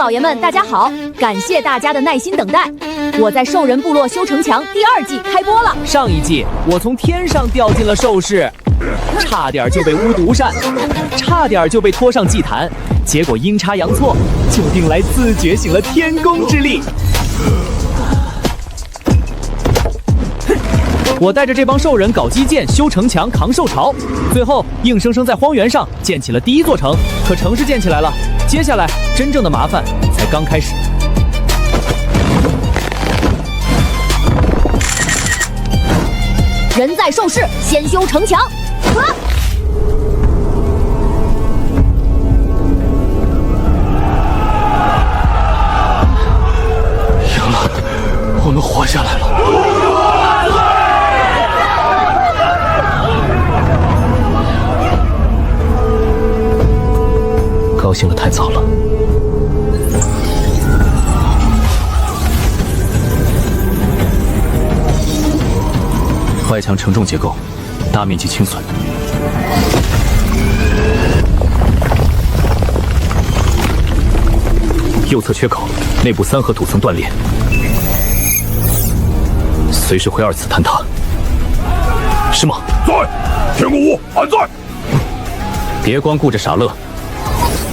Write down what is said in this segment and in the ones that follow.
老爷们，大家好！感谢大家的耐心等待。我在兽人部落修城墙第2季开播了。上一季我从天上掉进了兽室，差点就被巫毒扇，差点就被拖上祭坛，结果阴差阳错，就定来自觉醒了天宫之力。我带着这帮兽人搞基建、修城墙、扛兽巢，最后硬生生在荒原上建起了第1座城。可城市建起来了，接下来真正的麻烦才刚开始。人在兽室，先修城墙。赢了，我们活下来了。高兴的太早了。外墙承重结构，大面积清损。右侧缺口，内部3合土层断裂，随时会2次坍塌。是吗？在，天宫屋安在。别光顾着傻乐。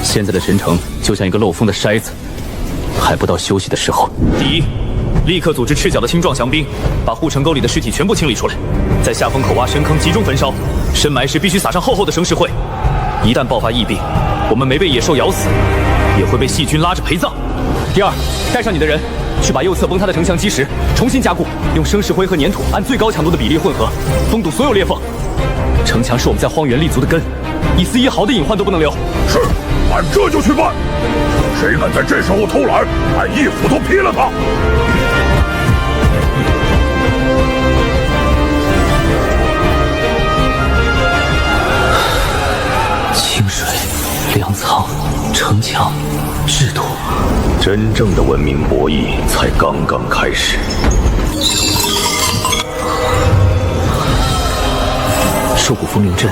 现在的神城就像一个漏风的筛子，还不到休息的时候。第一，立刻组织赤脚的青壮降兵，把护城沟里的尸体全部清理出来，在下风口挖深坑集中焚烧，深埋时必须撒上厚厚的生石灰。一旦爆发疫病，我们没被野兽咬死，也会被细菌拉着陪葬。第二，带上你的人，去把右侧崩塌的城墙基石重新加固，用生石灰和粘土按最高强度的比例混合，封堵所有裂缝。城墙是我们在荒原立足的根，一丝一毫的隐患都不能留。是，俺这就去办。谁敢在这时候偷懒，俺一斧头劈了他。清水、粮仓、城墙、制度，真正的文明博弈才刚刚开始。兽骨风铃阵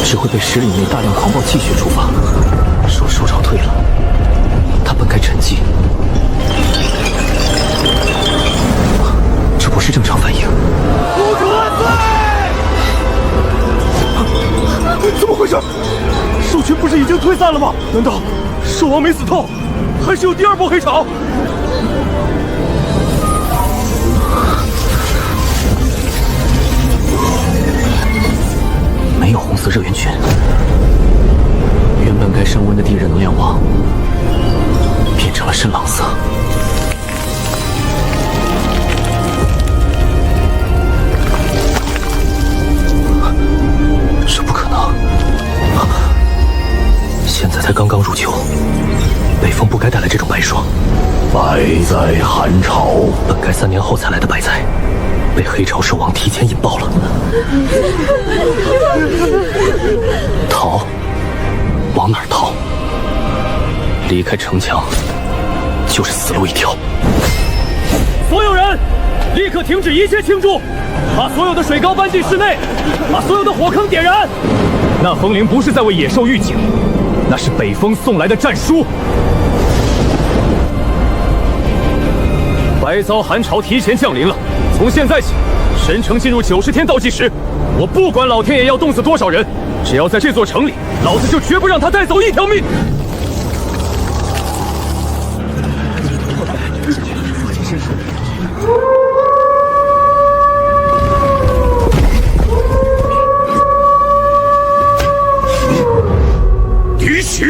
只会被10里内大量狂暴气血触发。说兽潮退了，它本该沉寂，这不是正常反应。公主万岁！怎么回事？兽群不是已经退散了吗？难道兽王没死透，还是有第2波黑潮？没有红色热源群，原本该升温的地热能量网变成了深蓝色。这不可能！现在才刚刚入秋，北风不该带来这种白霜。百灾寒潮，本该3年后才来的百灾，被黑潮兽王提前引爆了。逃？往哪儿逃？离开城墙，就是死路一条。所有人，立刻停止一切庆祝，把所有的水膏搬进室内，把所有的火坑点燃。那风铃不是在为野兽预警，那是北风送来的战书。白遭寒潮提前降临了，从现在起，神城进入90天倒计时。我不管老天爷要冻死多少人，只要在这座城里，老子就绝不让他带走一条命。提起，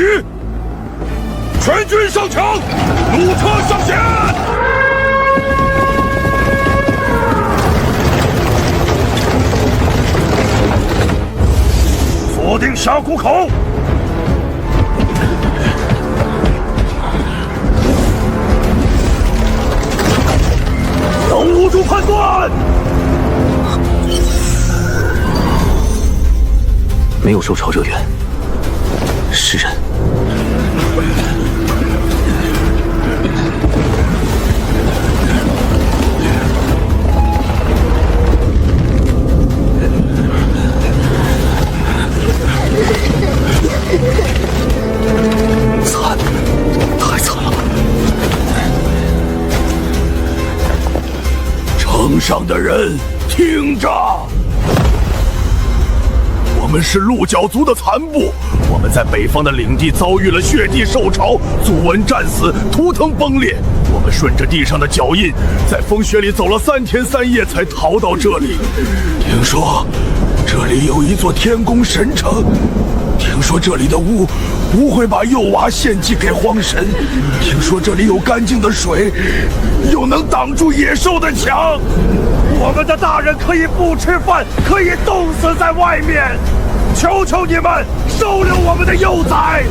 全军上墙，弩车上前。锁定峡谷口，能捂住判断。没有兽潮热源，是人。惨，太惨了！上的人听着，我们是鹿角族的残部，我们在北方的领地遭遇了血地受潮，祖文战死，图腾崩裂。我们顺着地上的脚印，在风雪里走了3天3夜才逃到这里。听说这里有一座天宫神城，听说这里的巫不会把幼娃献祭给荒神，听说这里有干净的水，又能挡住野兽的墙。我们的大人可以不吃饭，可以冻死在外面。求求你们收留我们的幼崽，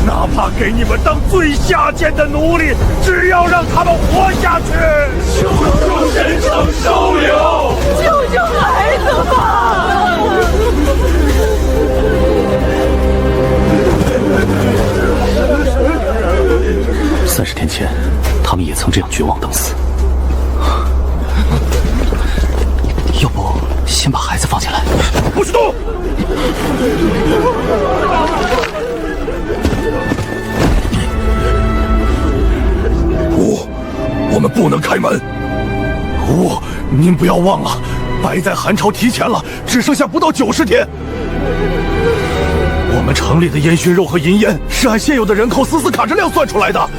哪怕给你们当最下贱的奴隶，只要让他们活下去。求求神城收留，救救孩子吧！30天前，他们也曾这样绝望等死。要不先把孩子放下来？不许动！我们不能开门。您不要忘了，白在寒潮提前了，只剩下不到90天。我们城里的烟熏肉和银烟是按现有的人口死死卡着量算出来的。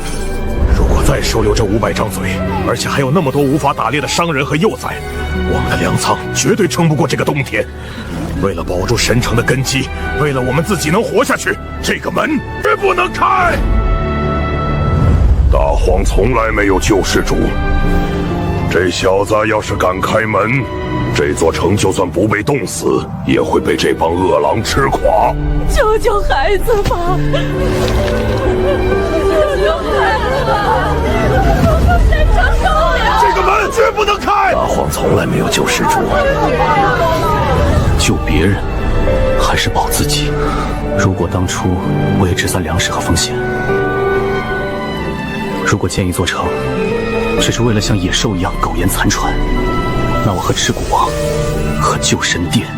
如果再收留这500张嘴，而且还有那么多无法打猎的商人和幼崽，我们的粮仓绝对撑不过这个冬天。为了保住神城的根基，为了我们自己能活下去，这个门绝不能开。大荒从来没有救世主，这小子要是敢开门，这座城就算不被冻死，也会被这帮恶狼吃垮。救救孩子吧！救救孩子吧！神城收留！这个门绝不能开！大荒从来没有救世主，救别人还是保自己。如果当初我也只算粮食和风险，如果建一座城只是为了像野兽一样苟延残喘，那我和赤骨王和旧神殿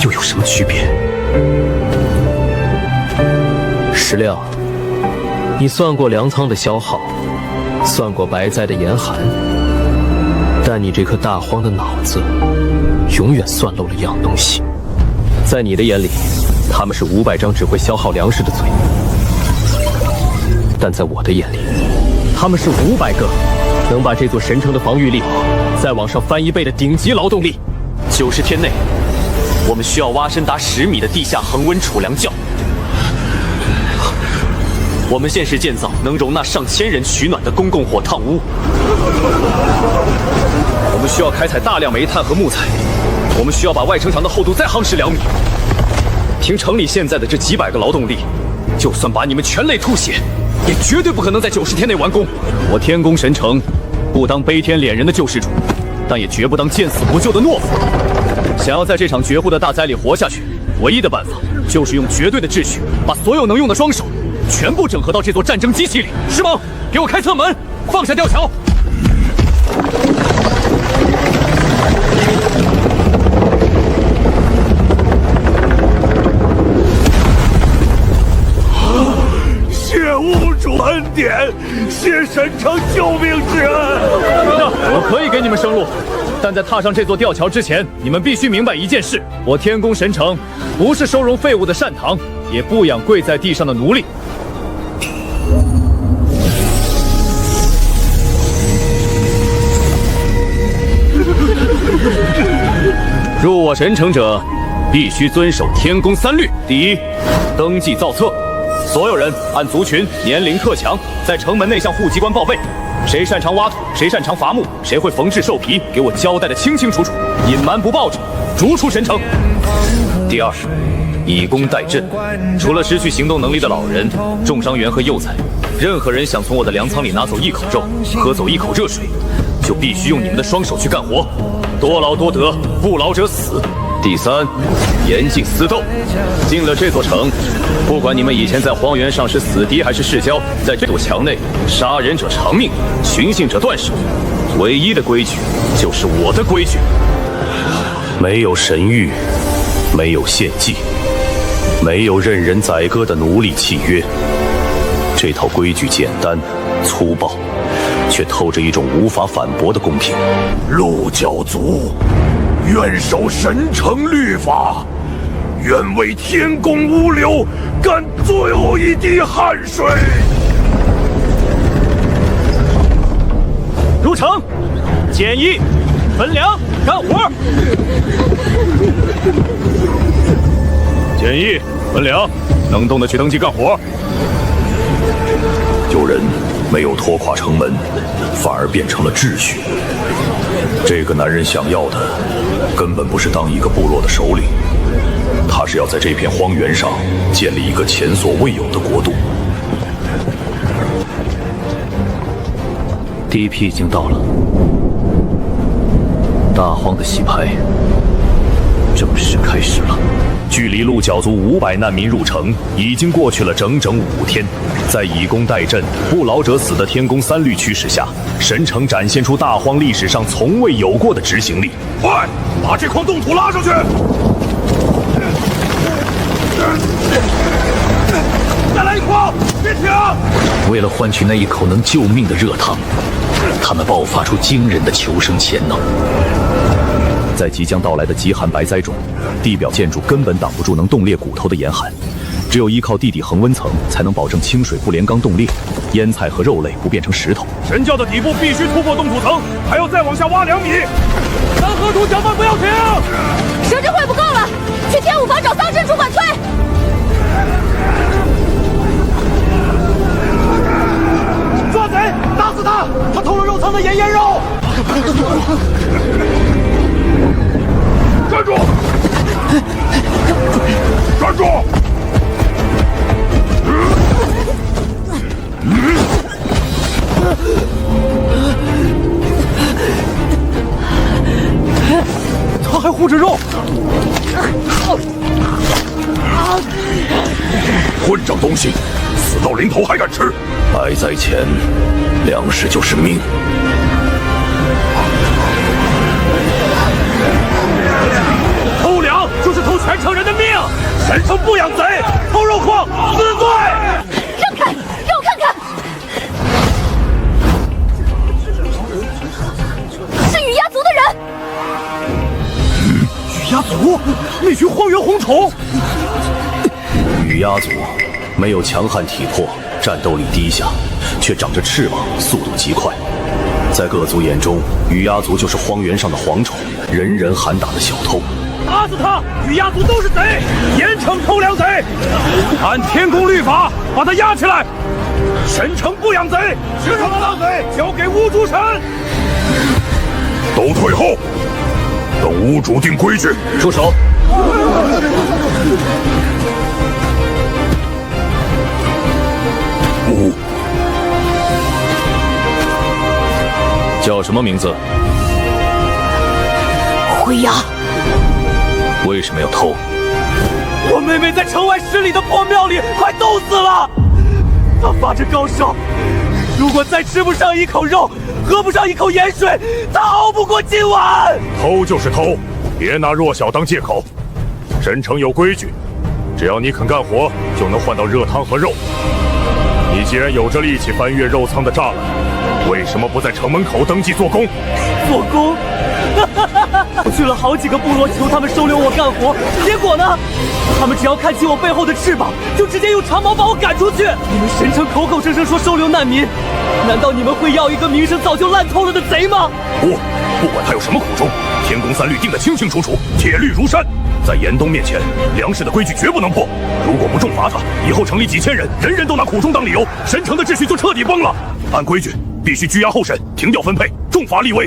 又有什么区别？石亮，你算过粮仓的消耗，算过白哉的严寒，但你这颗大荒的脑子永远算漏了一样东西。在你的眼里，他们是500张只会消耗粮食的嘴，但在我的眼里，他们是500个能把这座神城的防御力再往上翻1倍的顶级劳动力。90天内，我们需要挖深达10米的地下恒温储粮窖。我们现时建造能容纳上千人取暖的公共火烫屋。我们需要开采大量煤炭和木材。我们需要把外城墙的厚度再夯实2米。凭城里现在的这几百个劳动力，就算把你们全类吐血，也绝对不可能在90天内完工。我天宫神城不当悲天悯人的救世主，但也绝不当见死不救的懦夫。想要在这场绝户的大灾里活下去，唯一的办法就是用绝对的秩序，把所有能用的双手全部整合到这座战争机器里。师猛，给我开侧门，放下吊桥。谢屋主恩典，谢神城救命之恩。我可以给你们生路，但在踏上这座吊桥之前，你们必须明白一件事：我天宫神城不是收容废物的善堂，也不养跪在地上的奴隶。入我神城者，必须遵守天宫3律。第一，登记造册，所有人按族群、年龄、特强，在城门内向户籍官报备。谁擅长挖土，谁擅长伐木，谁会缝制兽皮，给我交代的清清楚楚。隐瞒不报者，逐出神城。第二，以工代赈，除了失去行动能力的老人、重伤员和幼崽，任何人想从我的粮仓里拿走一口肉，喝走一口热水，就必须用你们的双手去干活。多劳多得，不劳者死。第三，严禁私斗。进了这座城，不管你们以前在荒原上是死敌还是世交，在这堵墙内，杀人者偿命，寻衅者断手。唯一的规矩就是我的规矩。没有神谕，没有献祭，没有任人宰割的奴隶契约。这套规矩简单粗暴，却透着一种无法反驳的公平。鹿角族愿守神城律法，愿为天宫乌流干最后一滴汗水。入城，建议分粮干活。建议分粮，能动的去登记干活。有人没有拖垮城门，反而变成了秩序。这个男人想要的，根本不是当一个部落的首领，他是要在这片荒原上建立一个前所未有的国度。第一批已经到了，大荒的洗牌正式开始了。距离鹿角族500难民入城已经过去了整整5天，在以工代赈、不劳者死的天宫3律驱使下，神城展现出大荒历史上从未有过的执行力。快，把这筐冻土拉上去！再来一筐，别停！为了换取那一口能救命的热汤，他们爆发出惊人的求生潜能。在即将到来的极寒白灾中，地表建筑根本挡不住能冻裂骨头的严寒，只有依靠地底恒温层，才能保证清水不连缸冻裂，腌菜和肉类不变成石头。神教的底部必须突破冻土层，还要再往下挖2米。三合土搅拌不要停！蛇之会不够了，去天武房找桑真主管催。抓贼，打死他！他偷了肉仓的盐腌肉。站住！站住！他还护着肉！混账东西，死到临头还敢吃！白灾前，粮食就是命。偷粮就是偷全城人的命！神城不养贼，偷肉矿死罪！让开，让我看看。是雨鸦族的人。雨鸦族，那群荒原红虫。雨鸦族没有强悍体魄，战斗力低下，却长着翅膀，速度极快。在各族眼中，雨鸦族就是荒原上的蝗虫，人人喊打的小偷。打死他！雨鸦族都是贼，严惩偷粮贼，按天宫律法把他押起来。神城不养贼，石城大贼交给巫主审。都退后，等巫主定规矩。住手！叫什么名字？灰鸦。为什么要偷？我妹妹在城外10里的破庙里快冻死了，她发着高烧，如果再吃不上一口肉，喝不上一口盐水，她熬不过今晚。偷就是偷，别拿弱小当借口。神城有规矩，只要你肯干活，就能换到热汤和肉。你既然有着力气翻越肉仓的栅栏，为什么不在城门口登记做工？做工？我去了好几个部落求他们收留我干活，结果呢？他们只要看清我背后的翅膀，就直接用长矛把我赶出去。你们神城口口声声说收留难民，难道你们会要一个名声早就烂透了的贼吗？不管他有什么苦衷，天宫3律定得清清楚楚，铁律如山。在严冬面前，粮食的规矩绝不能破。如果不重罚他，以后城里几千人，人人都拿苦衷当理由，神城的秩序就彻底崩了。按规矩，必须拘押候审，停掉分配，重罚立威。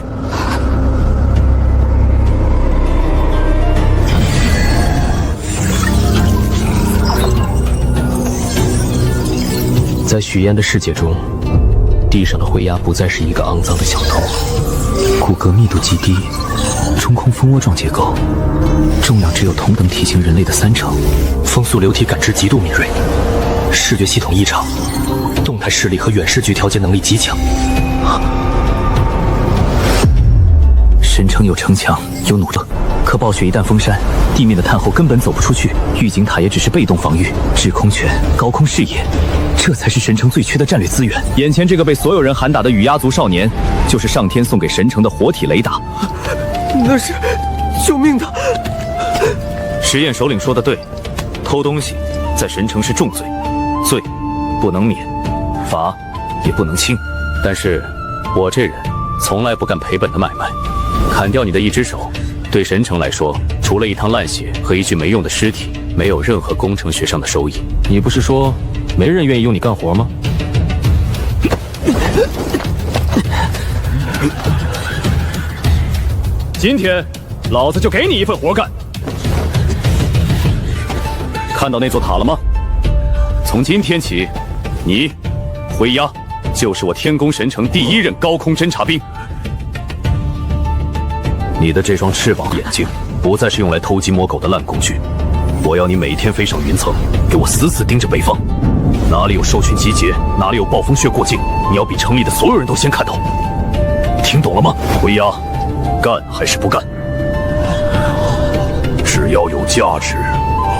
在许燕的世界中，地上的灰鸦不再是一个肮脏的小偷，骨骼密度极低，中空蜂窝状结构，重量只有同等体型人类的30%，风速流体感知极度敏锐，视觉系统异常，动态视力和远视距调节能力极强。神城有城墙，有弩勒，可暴雪一旦封山，地面的探后根本走不出去，预警塔也只是被动防御，制空权、高空视野，这才是神城最缺的战略资源。眼前这个被所有人喊打的羽鸦族少年，就是上天送给神城的活体雷达。那是救命的。实验首领说的对，偷东西在神城是重罪，罪不能免，罚也不能轻。但是我这人从来不干赔本的买卖，砍掉你的一只手，对神城来说，除了一趟烂血和一具没用的尸体，没有任何工程学上的收益。你不是说没人愿意用你干活吗？今天，老子就给你一份活干。看到那座塔了吗？从今天起，你，灰鸦，就是我天宫神城第一任高空侦察兵。你的这双翅膀眼睛，不再是用来偷鸡摸狗的烂工具。我要你每天飞上云层，给我死死盯着北方，哪里有兽群集结，哪里有暴风雪过境，你要比城里的所有人都先看到。听懂了吗？灰鸦，干还是不干？只要有价值，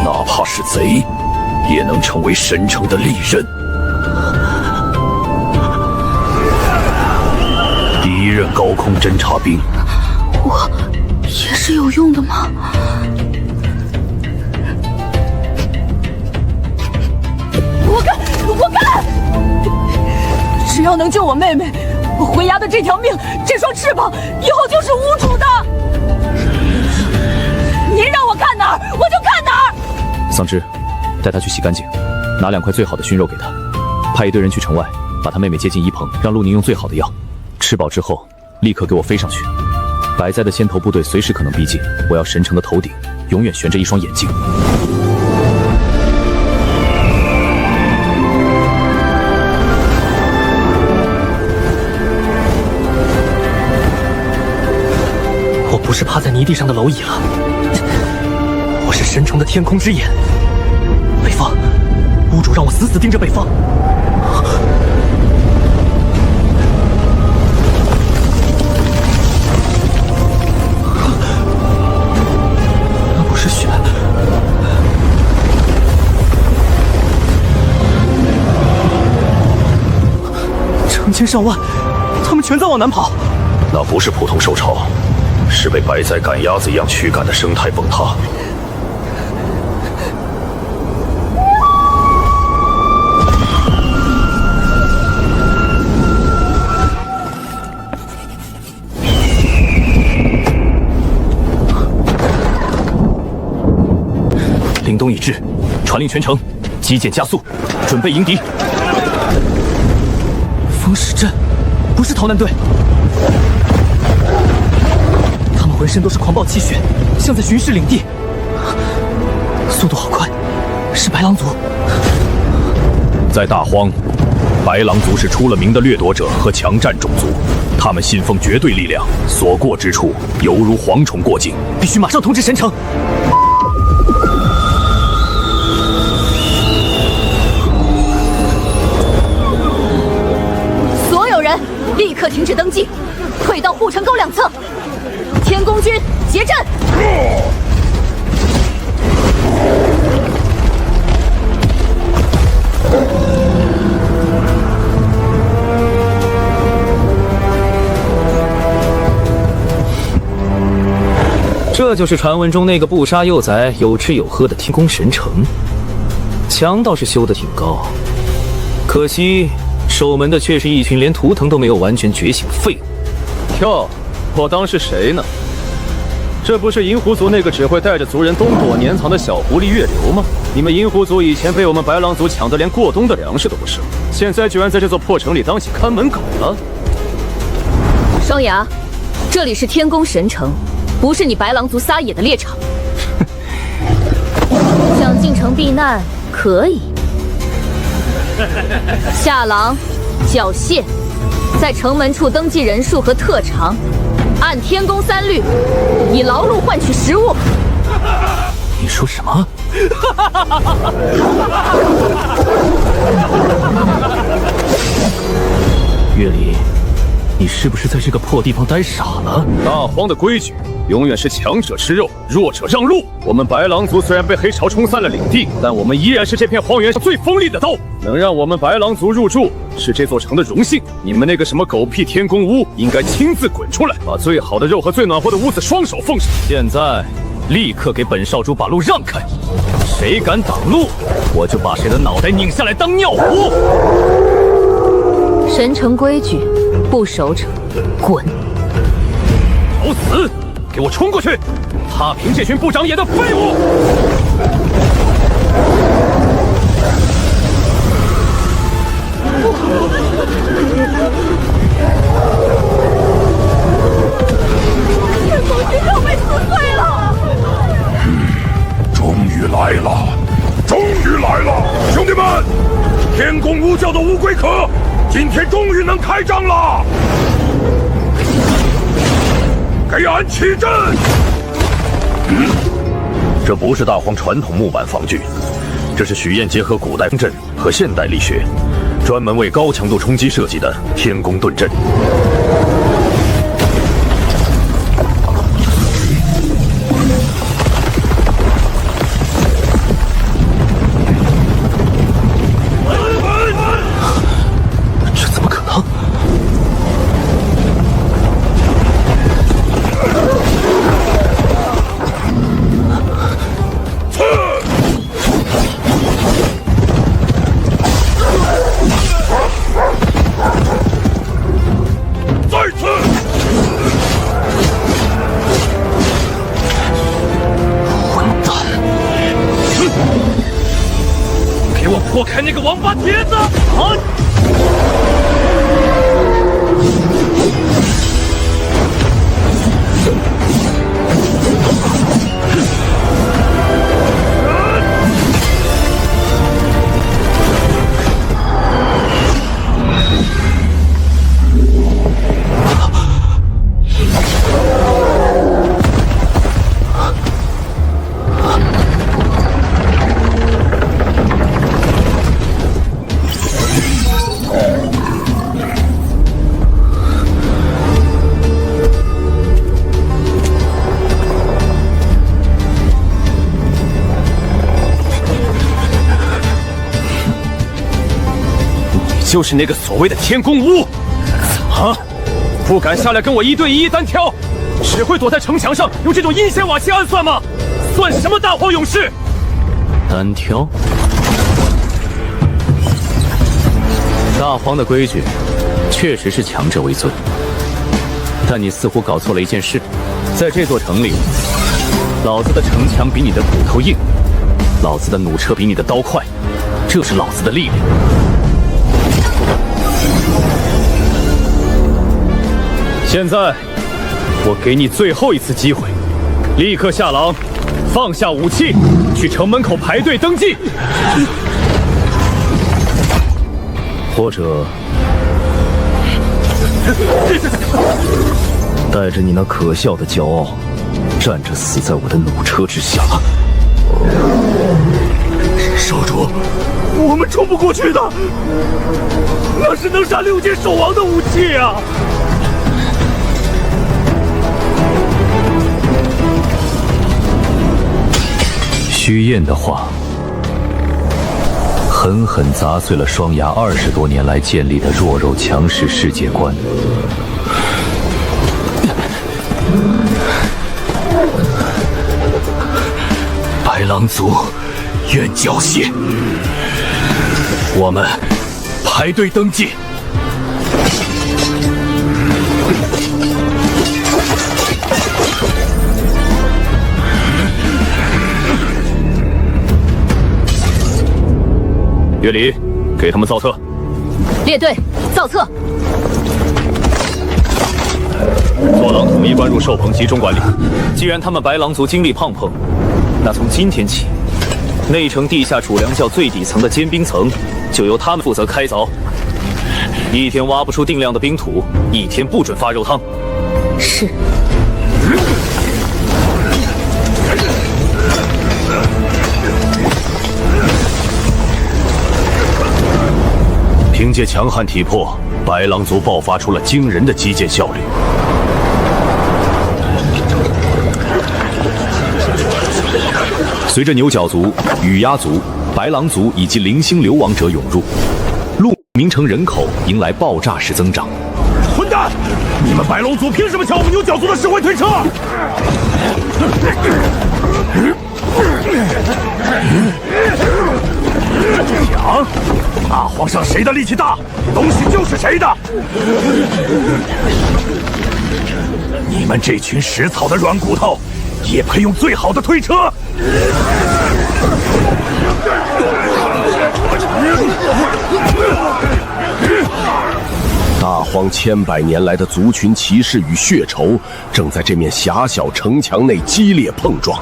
哪怕是贼，也能成为神城的利刃。第一任高空侦察兵，我也是有用的吗？我干！只要能救我妹妹，灰鸦的这条命，这双翅膀，以后就是无主的。您让我看哪儿，我就看哪儿。桑枝，带他去洗干净，拿2块最好的熏肉给他，派一队人去城外，把他妹妹接进衣棚，让陆宁用最好的药。吃饱之后，立刻给我飞上去。百灾的先头部队随时可能逼近，我要神城的头顶永远悬着一双眼睛。我不是趴在泥地上的蝼蚁了，我是神城的天空之眼。北方，屋主让我死死盯着北方。那不是雪，成千上万，他们全在往南跑。那不是普通兽潮，是被白灾赶鸭子一样驱赶的生态崩塌。凛冬已至，传令全城，击剑加速，准备迎敌。风石阵，不是逃难队，他们浑身都是狂暴气血，像在巡视领地，速度好快，是白狼族。在大荒，白狼族是出了名的掠夺者和强战种族，他们信奉绝对力量，所过之处犹如蝗虫过境，必须马上通知神城。立刻停止登记，退到护城沟两侧。天宫军结阵。这就是传闻中那个不杀幼崽、有吃有喝的天宫神城。墙倒是修得挺高，可惜守门的却是一群连图腾都没有完全觉醒的废物。哟，我当是谁呢？这不是银狐族那个只会带着族人东躲年藏的小狐狸月流吗？你们银狐族以前被我们白狼族抢得连过冬的粮食都不剩，现在居然在这座破城里当起看门狗了。双牙，这里是天宫神城，不是你白狼族撒野的猎场。想进城避难可以。下狼、缴械，在城门处登记人数和特长，按天宫3律，以劳碌换取食物。你说什么？月里，你是是不是在这个破地方待傻了？大荒的规矩永远是强者吃肉，弱者让路。我们白狼族虽然被黑潮冲散了领地，但我们依然是这片荒原上最锋利的刀。能让我们白狼族入住，是这座城的荣幸。你们那个什么狗屁天宫屋，应该亲自滚出来，把最好的肉和最暖和的屋子双手奉上。现在，立刻给本少主把路让开！谁敢挡路，我就把谁的脑袋拧下来当尿壶！神城规矩，不守者滚！找死！给我冲过去！踏平这群不长眼的废物！天宫军又被撕碎了！终于来了，终于来了！兄弟们，天宫巫教的乌龟壳，今天终于能开张了！给俺起阵！这不是大荒传统木板防具，这是许燕结合古代阵和现代力学，专门为高强度冲击设计的天宫盾阵。这怎么可能？破开那个王八铁子！啊！就是那个所谓的天宫巫，怎么不敢下来跟我1对1单挑，只会躲在城墙上用这种阴险瓦器暗算吗？算什么大荒勇士？单挑？大荒的规矩确实是强者为尊，但你似乎搞错了一件事，在这座城里，老子的城墙比你的骨头硬，老子的弩车比你的刀快，这是老子的力量。现在，我给你最后一次机会，立刻下狼，放下武器，去城门口排队登记。或者，带着你那可笑的骄傲，站着死在我的弩车之下。少主，我们冲不过去的，那是能杀6阶守王的武器啊！虚燕的话，狠狠砸碎了双牙20多年来建立的弱肉强食世界观。白狼族愿缴械，我们排队登记。岳离，给他们造册。列队造册。坐狼统一关入兽棚集中管理。既然他们白狼族精力胖碰，那从今天起，内城地下主粮教最底层的坚冰层就由他们负责开凿。一天挖不出定量的冰土，一天不准发肉汤。是。凭借强悍体魄，白狼族爆发出了惊人的击剑效率。随着牛角族、羽鸦族、白狼族以及零星流亡者涌入，鹿鸣城人口迎来爆炸式增长。混蛋！你们白龙族凭什么抢我们牛角族的石灰推车？抢！大皇上谁的力气大，东西就是谁的。你们这群食草的软骨头，也配用最好的推车？大荒千百年来的族群歧视与血仇，正在这面狭小城墙内激烈碰撞。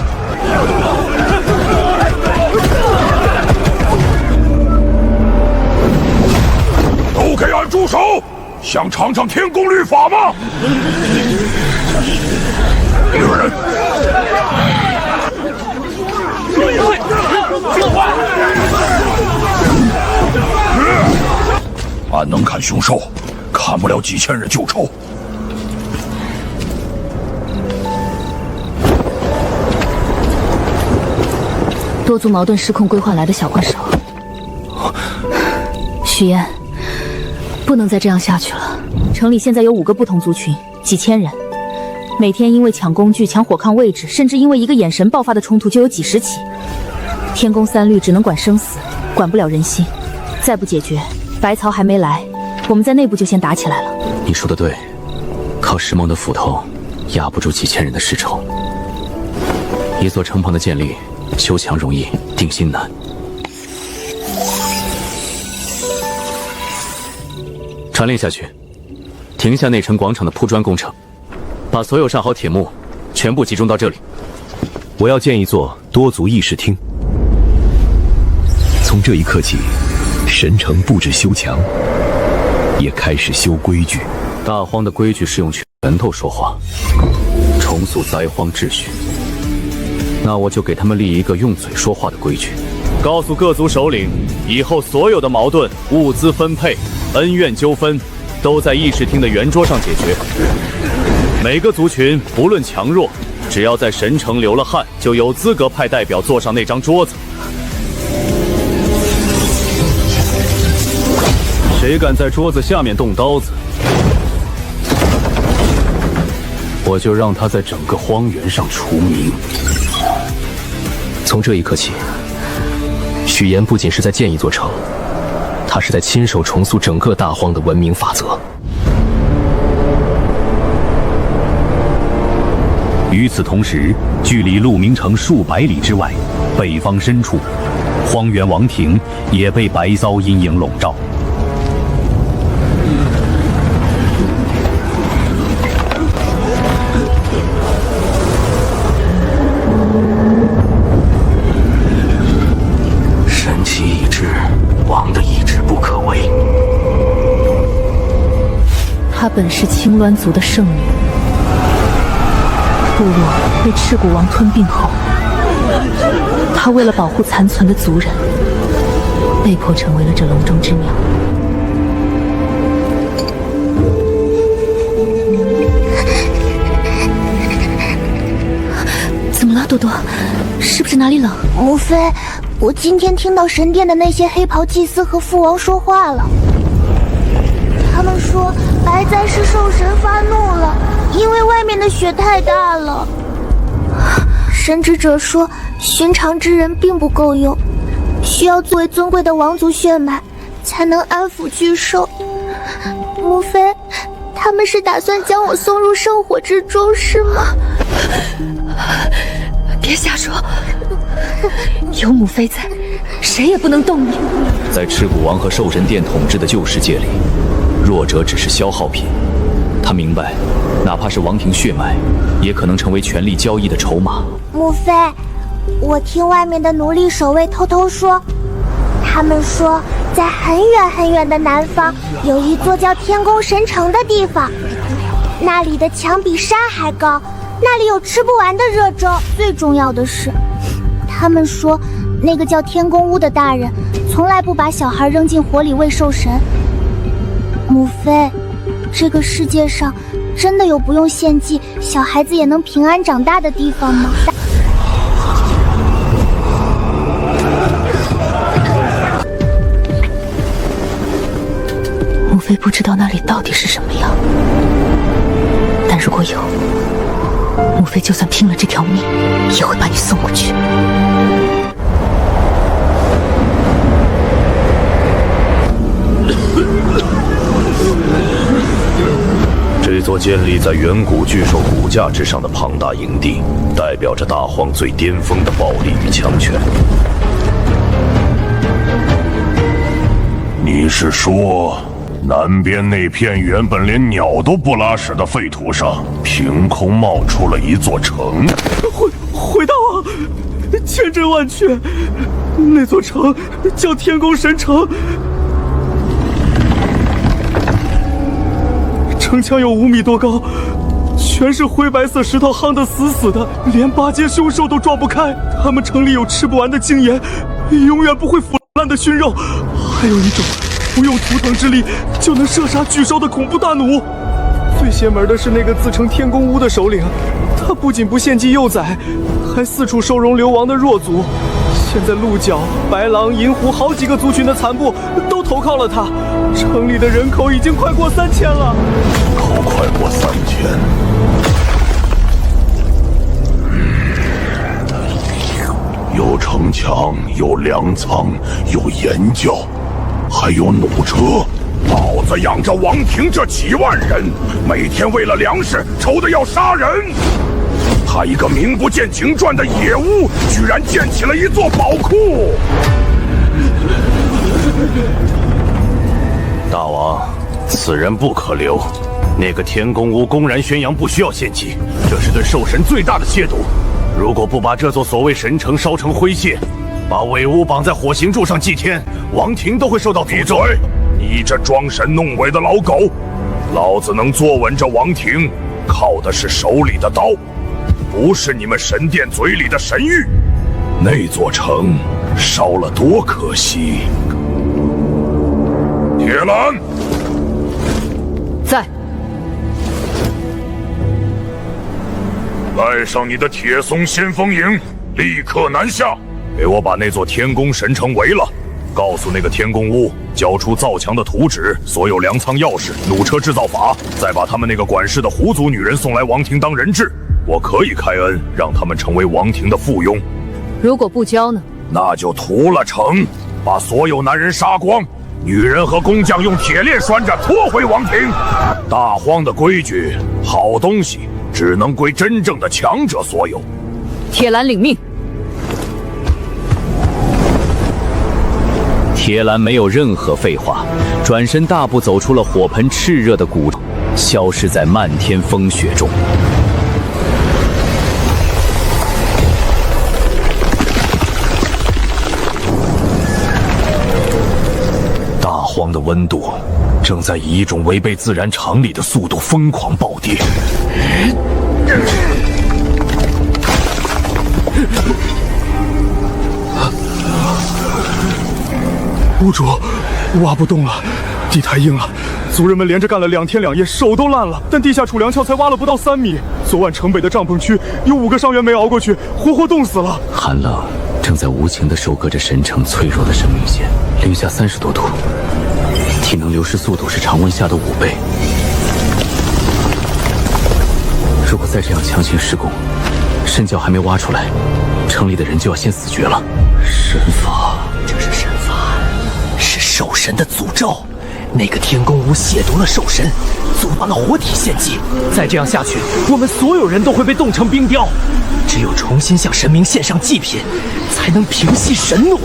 都给俺住手！想尝尝天宫律法吗？俺能看凶兽，看不了几千人就抽。多族矛盾失控规划来的小怪兽。许燕，不能再这样下去了。城里现在有5个不同族群，几千人，每天因为抢工具、抢火炕位置，甚至因为一个眼神爆发的冲突就有几10起。天宫3律只能管生死，管不了人心。再不解决，白曹还没来，我们在内部就先打起来了。你说的对，靠石梦的斧头压不住几千人的世仇。一座城旁的建立，修墙容易，定心难。传令下去，停下内城广场的铺砖工程，把所有上好铁木全部集中到这里。我要建一座多族议事厅。从这一刻起，神城不止修墙，也开始修规矩。大荒的规矩是用拳头说话，重塑灾荒秩序。那我就给他们立一个用嘴说话的规矩，告诉各族首领，以后所有的矛盾、物资分配、恩怨纠纷，都在议事厅的圆桌上解决。每个族群不论强弱，只要在神城流了汗，就有资格派代表坐上那张桌子。谁敢在桌子下面动刀子，我就让他在整个荒原上除名。从这一刻起，许岩不仅是在建一座城，他是在亲手重塑整个大荒的文明法则。与此同时，距离鹿鸣城数百里之外，北方深处，荒原王庭也被白骚阴影笼罩。神奇已至，王的意志不可违。她本是青鸾族的圣女。部落被赤骨王吞并后，他为了保护残存的族人，被迫成为了这笼中之鸟。怎么了，多多？是不是哪里冷？母妃，我今天听到神殿的那些黑袍祭司和父王说话了。他们说白哉是兽神发怒了，因为外面的雪太大了。神职者说，寻常之人并不够用，需要作为尊贵的王族血脉，才能安抚巨兽。母妃，他们是打算将我送入圣火之中，是吗？别瞎说，有母妃在，谁也不能动你。在赤骨王和兽神殿统治的旧世界里，弱者只是消耗品。他明白，哪怕是王庭血脉，也可能成为权力交易的筹码。母妃，我听外面的奴隶守卫偷偷说，他们说在很远很远的南方有一座叫天宫神城的地方，那里的墙比山还高，那里有吃不完的热粥。最重要的是，他们说那个叫天宫屋的大人从来不把小孩扔进火里喂兽神。母妃，这个世界上真的有不用献祭，小孩子也能平安长大的地方吗？母妃不知道那里到底是什么样，但如果有，母妃就算拼了这条命，也会把你送过去。这座建立在远古巨兽骨架之上的庞大营地，代表着大荒最巅峰的暴力与强权。你是说，南边那片原本连鸟都不拉屎的废土上，凭空冒出了一座城？回大王，千真万确，那座城叫天宫神城。城墙有5米多高，全是灰白色石头夯得死死的，连8阶凶兽都撞不开。他们城里有吃不完的精盐，永远不会腐烂的熏肉，还有一种不用图腾之力就能射杀巨兽的恐怖大弩。最邪门的是那个自称天宫巫的首领，他不仅不献祭幼崽，还四处收容流亡的弱族。现在鹿角、白狼、银狐好几个族群的残部都投靠了他，城里的人口已经快过3000了。人口快过3000。有城墙，有粮仓，有岩窖，还有弩车。老子养着王庭这几万人，每天为了粮食愁得要杀人。他一个名不见经传的野巫，居然建起了一座宝库。大王，此人不可留。那个天宫巫公然宣扬不需要献祭，这是对兽神最大的亵渎。如果不把这座所谓神城烧成灰屑，把伪巫绑在火刑柱上祭天，王庭都会受到诅咒。闭嘴！你这装神弄鬼的老狗！老子能坐稳这王庭，靠的是手里的刀，不是你们神殿嘴里的神谕。那座城烧了多可惜！铁兰，在。带上你的铁松先锋营，立刻南下，给我把那座天宫神城围了。告诉那个天宫巫，交出造墙的图纸、所有粮仓钥匙、弩车制造法，再把他们那个管事的狐族女人送来王庭当人质。我可以开恩，让他们成为王庭的附庸。如果不交呢？那就屠了城，把所有男人杀光，女人和工匠用铁链拴着拖回王庭。大荒的规矩，好东西只能归真正的强者所有。铁兰领命。铁兰没有任何废话，转身大步走出了火盆炽热的谷场，消失在漫天风雪中。大荒的温度正在以一种违背自然常理的速度疯狂暴跌。屋主，挖不动了，地太硬了，族人们连着干了2天2夜，手都烂了。但地下储粮窖才挖了不到3米，昨晚城北的帐篷区有5个伤员没熬过去，活活冻死了。寒冷正在无情地收割着神城脆弱的生命线，零下30多度，体能流失速度是常温下的5倍。如果再这样强行施工，神窖还没挖出来，城里的人就要先死绝了。神法，这是神法，是兽神的诅咒。那个天宫巫亵渎了兽神，族把了活体献祭。再这样下去，我们所有人都会被冻成冰雕。只有重新向神明献上祭品，才能平息神怒。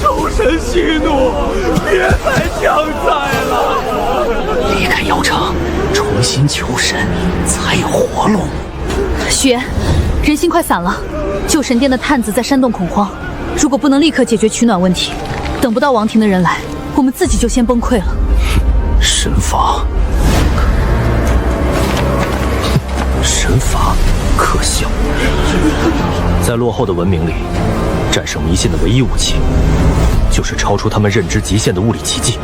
兽神息怒，别再强宰了！离开妖城，重新求神，才有活路。雪，人心快散了。旧神殿的探子在煽动恐慌，如果不能立刻解决取暖问题，等不到王庭的人来，我们自己就先崩溃了。神法，神法可笑。在落后的文明里，战胜迷信的唯一武器，就是超出他们认知极限的物理奇迹。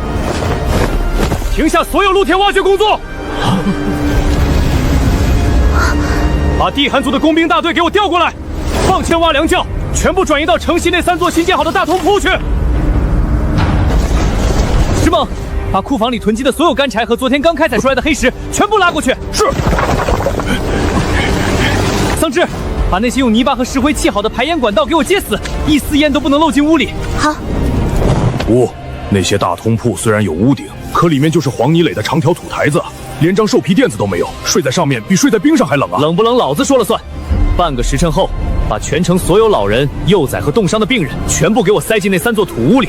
停下所有露天挖掘工作！把地寒族的工兵大队给我调过来，放千挖粮窖，全部转移到城西那3座新建好的大通铺去。石猛，把库房里囤积的所有干柴和昨天刚开采出来的黑石全部拉过去。是。桑稚，把那些用泥巴和石灰砌好的排烟管道给我接死，一丝烟都不能漏进屋里。好。那些大通铺虽然有屋顶，可里面就是黄泥垒的长条土台子，连张兽皮垫子都没有，睡在上面比睡在冰上还冷啊！冷不冷，老子说了算。半个时辰后，把全城所有老人、幼崽和冻伤的病人全部给我塞进那3座土屋里。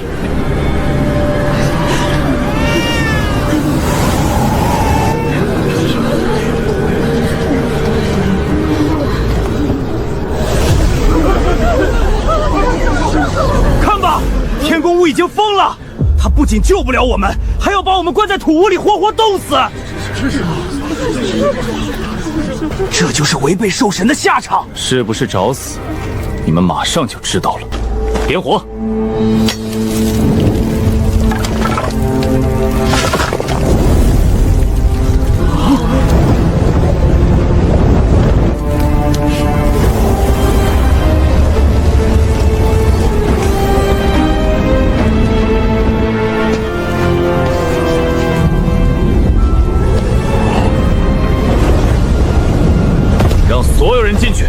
看吧，天宫屋已经疯了。他不仅救不了我们，还要把我们关在土屋里活活冻死。这就是违背兽神的下场。是不是找死？你们马上就知道了。点火！所有人进去！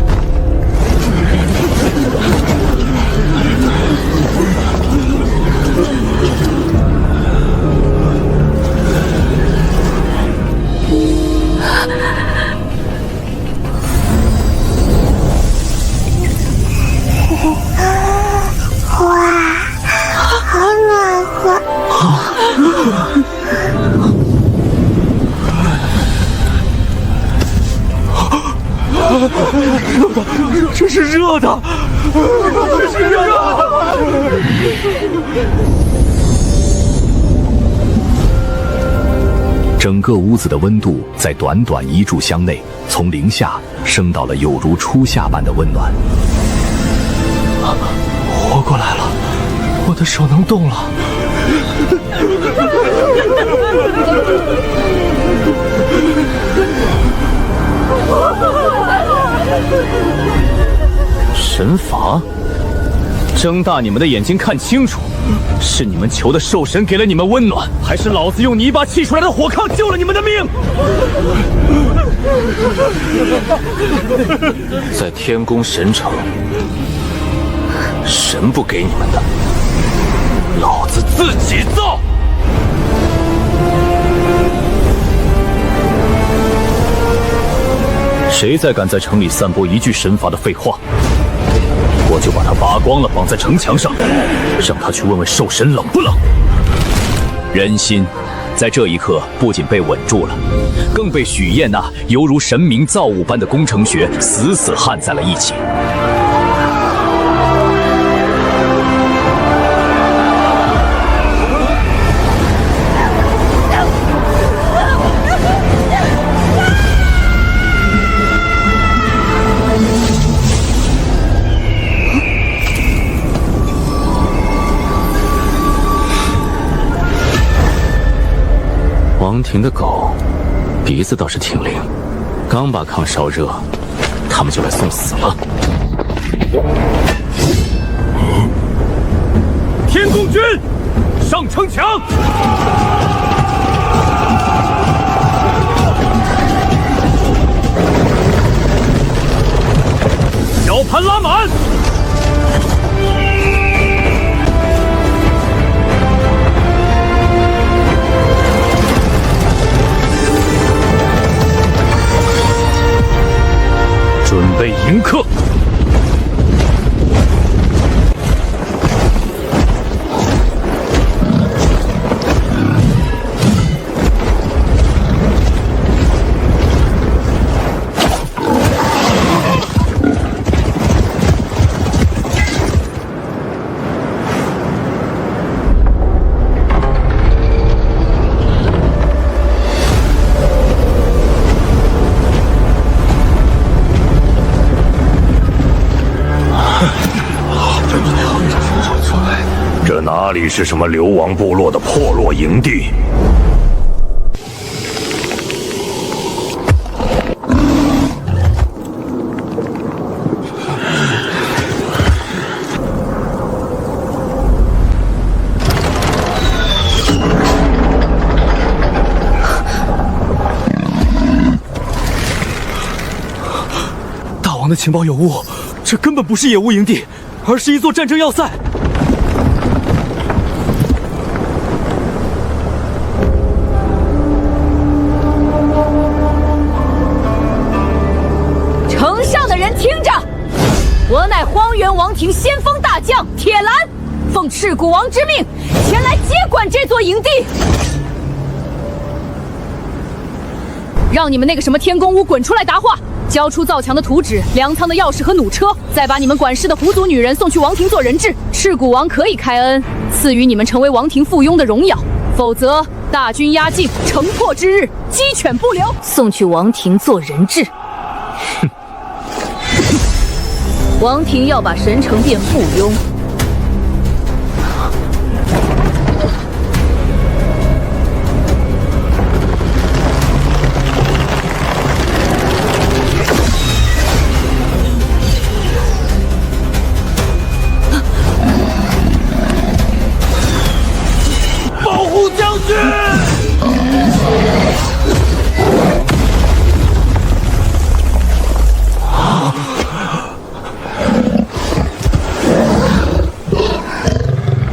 哇，好暖和！这是热的，这是热的。整个屋子的温度在短短1炷香内，从零下升到了有如初夏般的温暖。活过来了，我的手能动了。神罚，睁大你们的眼睛看清楚，是你们求的兽神给了你们温暖，还是老子用泥巴砌出来的火炕救了你们的命？在天宫神城，神不给你们的，老子自己造！谁再敢在城里散播一句神罚的废话，我就把他扒光了，绑在城墙上，让他去问问兽神冷不冷。人心在这一刻不仅被稳住了，更被许燕那犹如神明造物般的工程学死死焊在了一起。王庭的狗鼻子倒是挺灵，刚把炕烧热，他们就来送死了。天宫军，上城墙！绞盘拉满！准备迎客！哪里是什么流亡部落的破落营地？大王的情报有误，这根本不是野巫营地，而是一座战争要塞。城上的人听着，我乃荒原王庭先锋大将铁兰，奉赤骨王之命前来接管这座营地。让你们那个什么天宫屋滚出来答话！交出造墙的图纸、粮仓的钥匙和弩车，再把你们管事的狐族女人送去王庭做人质。赤骨王可以开恩，赐予你们成为王庭附庸的荣耀，否则大军压境，城破之日，鸡犬不留。送去王庭做人质。哼！王庭要把神城变附庸。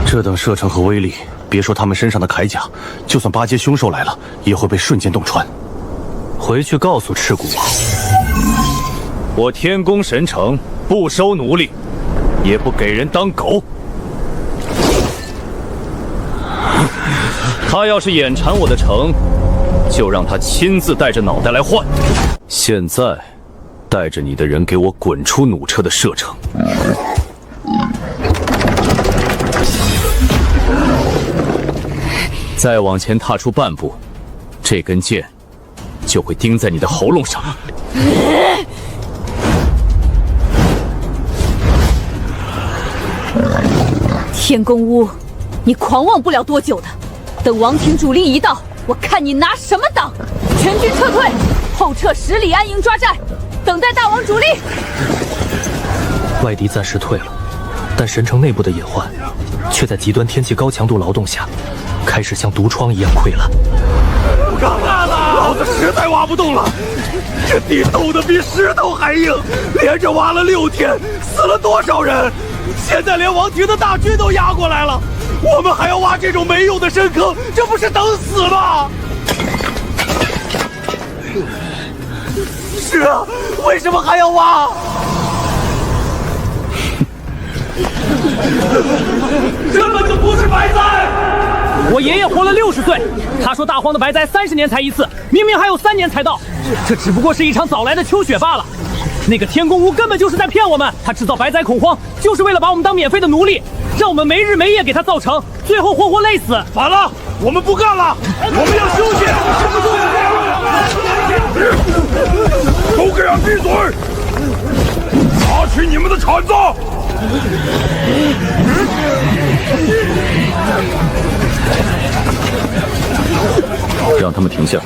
这等射程和威力，别说他们身上的铠甲，就算八阶凶兽来了，也会被瞬间洞穿。回去告诉赤骨王，我天宫神城不收奴隶，也不给人当狗。他要是眼馋我的城，就让他亲自带着脑袋来换。现在，带着你的人给我滚出弩车的射程。再往前踏出半步，这根剑就会钉在你的喉咙上。天宫屋，你狂妄不了多久的。等王庭主力一到，我看你拿什么挡！全军撤退，后撤10里安营抓寨，等待大王主力。外敌暂时退了，但神城内部的野患却在极端天气高强度劳动下，开始像毒疮一样溃烂。不干了，老子实在挖不动了，这地冻得比石头还硬，连着挖了6天，死了多少人？现在连王庭的大军都压过来了，我们还要挖这种没用的深坑，这不是等死吗？是啊，为什么还要挖？根本就不是白灾！我爷爷活了60岁，他说大荒的白灾30年才一次，明明还有3年才到，这只不过是一场早来的秋雪罢了。那个天宫屋根本就是在骗我们，他制造白灾恐慌，就是为了把我们当免费的奴隶，让我们没日没夜给他造成，最后活活累死。反了，我们不干了，我们要休息。都给俺闭嘴！拿起你们的铲子！让他们停下。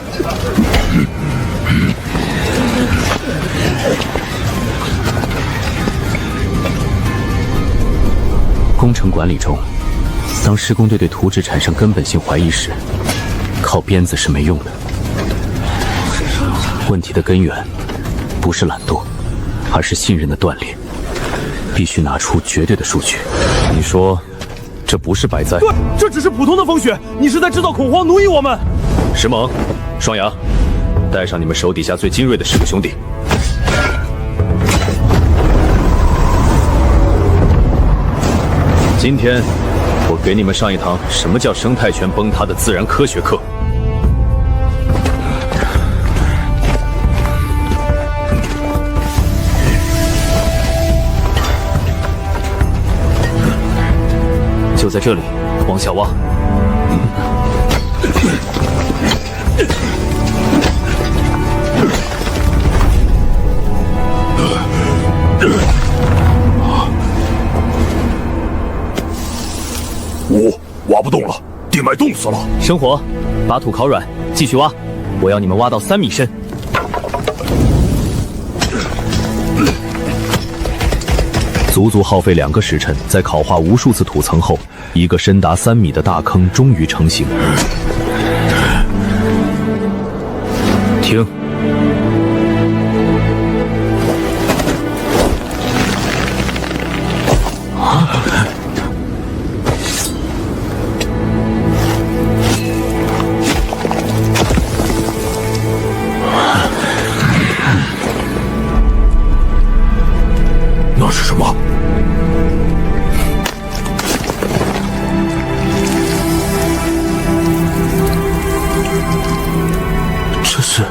工程管理中，当施工队对图纸产生根本性怀疑时，靠鞭子是没用的。问题的根源不是懒惰，而是信任的断裂。必须拿出绝对的数据。你说，这不是白灾？对，这只是普通的风雪，你是在制造恐慌，奴役我们。石猛、双牙，带上你们手底下最精锐的10个兄弟。今天，我给你们上一堂什么叫生态圈崩塌的自然科学课。就在这里，往下挖。5挖不动了，地脉冻死了。生火，把土烤软，继续挖。我要你们挖到3米深。足足耗费2个时辰，在烤化无数次土层后，一个深达3米的大坑终于成型。停！那是什么？这是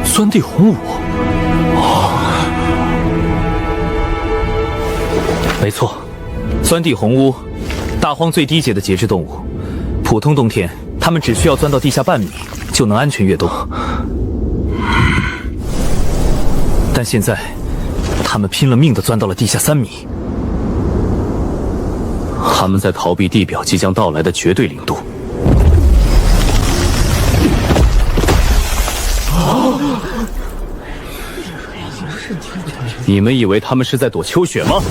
酸地红武。没错，钻地红乌，大荒最低阶的节肢动物。普通冬天，它们只需要钻到地下半米，就能安全越冬。但现在，它们拼了命地钻到了地下3米。他们在逃避地表即将到来的绝对零度。你们以为他们是在躲秋雪吗？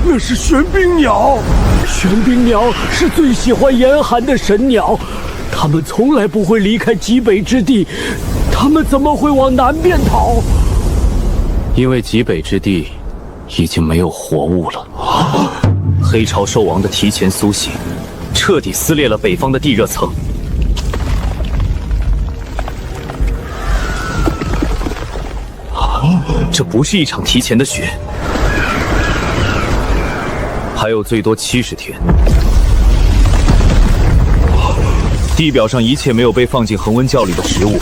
那是玄冰鸟，玄冰鸟是最喜欢严寒的神鸟，它们从来不会离开极北之地，它们怎么会往南边跑？因为极北之地已经没有活物了。黑潮兽王的提前苏醒，彻底撕裂了北方的地热层。这不是一场提前的雪，还有最多70天。地表上一切没有被放进恒温窖里的食物，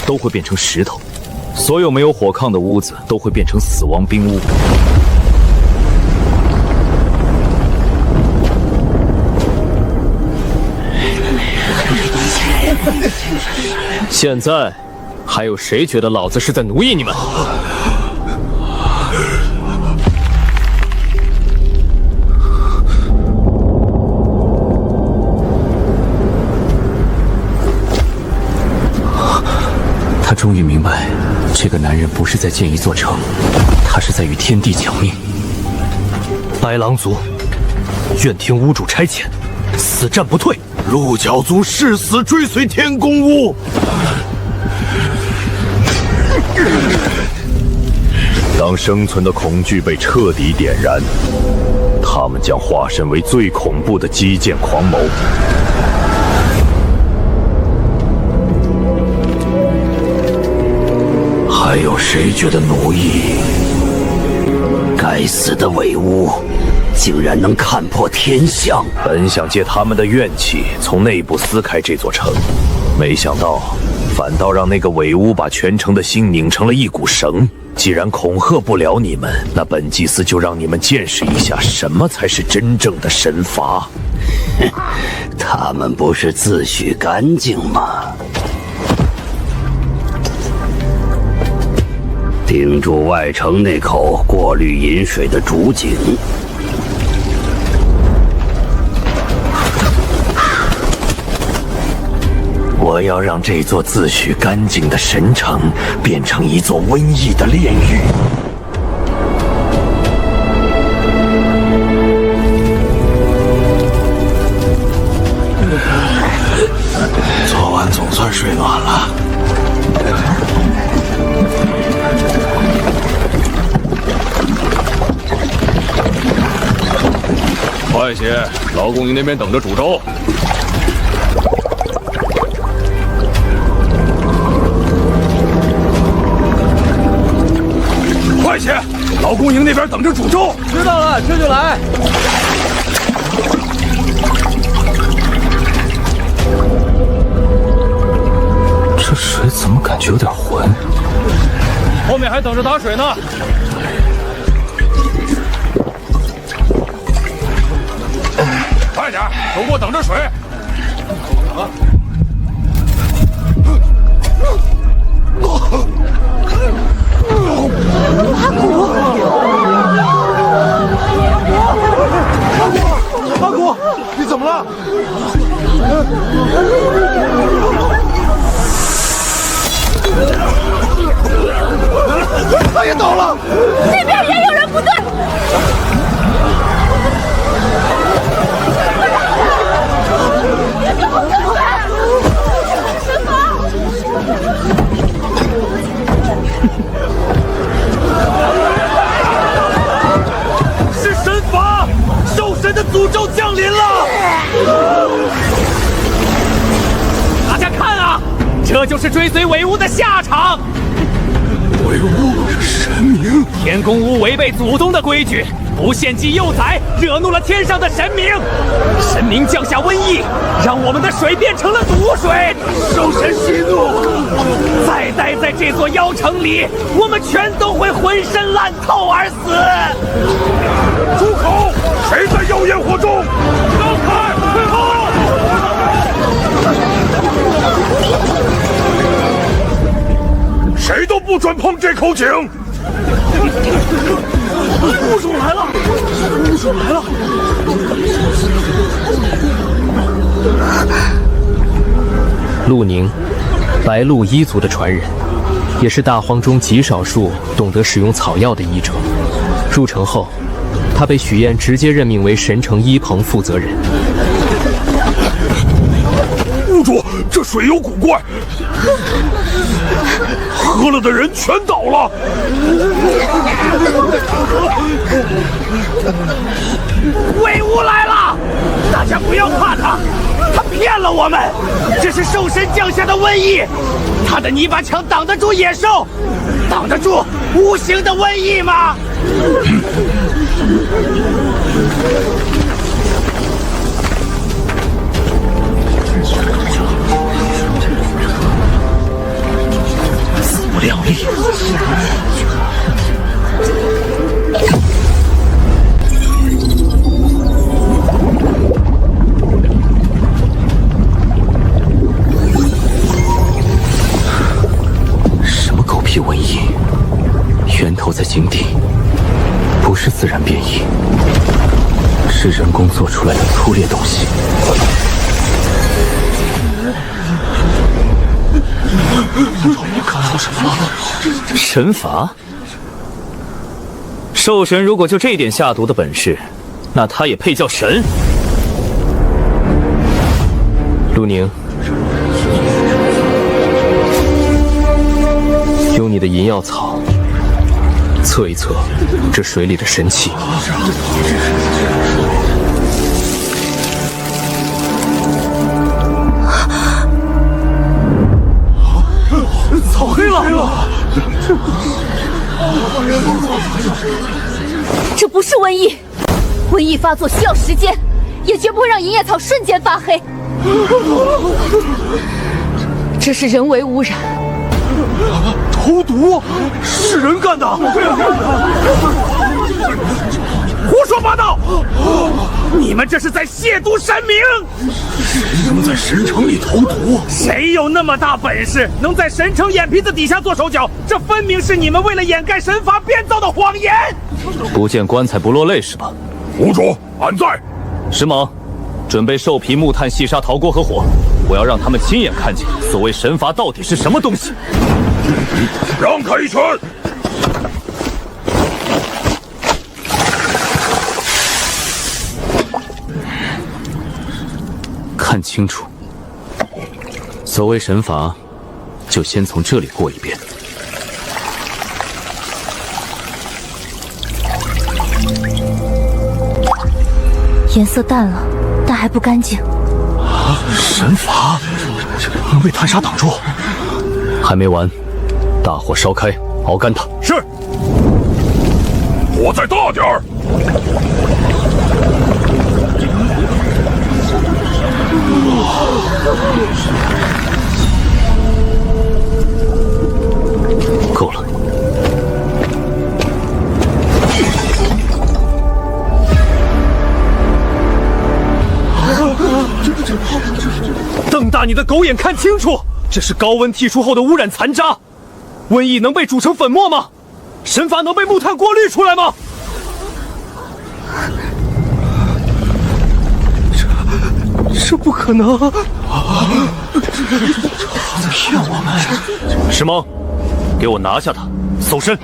都会变成石头；所有没有火炕的屋子，都会变成死亡冰屋。现在，还有谁觉得老子是在奴役你们？他终于明白，这个男人不是在建一座城，他是在与天地抢命。白狼族，愿听屋主差遣，死战不退。鹿角族誓死追随天宫屋。当生存的恐惧被彻底点燃，他们将化身为最恐怖的基建狂谋。还有谁觉得奴役？该死的伪巫，竟然能看破天象！本想借他们的怨气从内部撕开这座城，没想到反倒让那个伪巫把全城的心拧成了一股绳。既然恐吓不了你们，那本祭司就让你们见识一下什么才是真正的神罚。他们不是自诩干净吗？盯住外城那口过滤饮水的主井。我要让这座自诩干净的神城变成一座瘟疫的炼狱。昨晚总算睡暖了。快些，劳工营那边等着煮粥。快些，劳工营那边等着煮粥。知道了，这就来。这水怎么感觉有点浑？后面还等着打水呢。快点，都给我等着水。那边也有人不对。是神罚，兽神的诅咒降临了。大家看啊，这就是追随伪巫的下场。伪巫是神明，天宫巫违背祖宗的规矩，不献祭幼崽，惹怒了天上的神明。神明降下瘟疫，让我们的水变成了毒水。兽神息怒，再待在这座妖城里，我们全都会浑身烂透而死。住口！谁在妖焰火中？让开！退后！谁都不准碰这口井！巫术来了！巫术来了！陆宁，白鹿一族的传人，也是大荒中极少数懂得使用草药的医者。入城后，他被许燕直接任命为神城医棚负责人。屋主，这水有古怪，喝了的人全倒了。伪巫来了！大家不要怕他，他骗了我们，这是兽神降下的瘟疫。他的泥巴墙挡得住野兽，挡得住无形的瘟疫吗？死不量力。什么狗屁瘟疫？源头在井底，不是自然变异，是人工做出来的粗劣东西。你看到什么？神罚？兽神如果就这点下毒的本事，那他也配叫神？陆宁，用你的银药草测一测这水里的神气。草黑了！这不是瘟疫，瘟疫发作需要时间，也绝不会让银叶草瞬间发黑。这是人为污染。投毒是人干的！胡说八道！你们这是在亵渎神明！谁能在神城里投毒？谁有那么大本事，能在神城眼皮子底下做手脚？这分明是你们为了掩盖神罚编造的谎言！不见棺材不落泪是吧？屋主，俺在。石猛，准备兽皮、木炭、细沙、陶锅和火，我要让他们亲眼看见所谓神罚到底是什么东西。让开一拳！看清楚，所谓神罚，就先从这里过一遍。颜色淡了，但还不干净。神罚能被炭沙挡住？还没完，大火烧开，熬干它。是。火再大点儿。够了。瞪大你的狗眼看清楚，这是高温剔除后的污染残渣。瘟疫能被煮成粉末吗？神罚能被木炭过滤出来吗？这不可能！在骗我们！石萌，给我拿下他，搜身！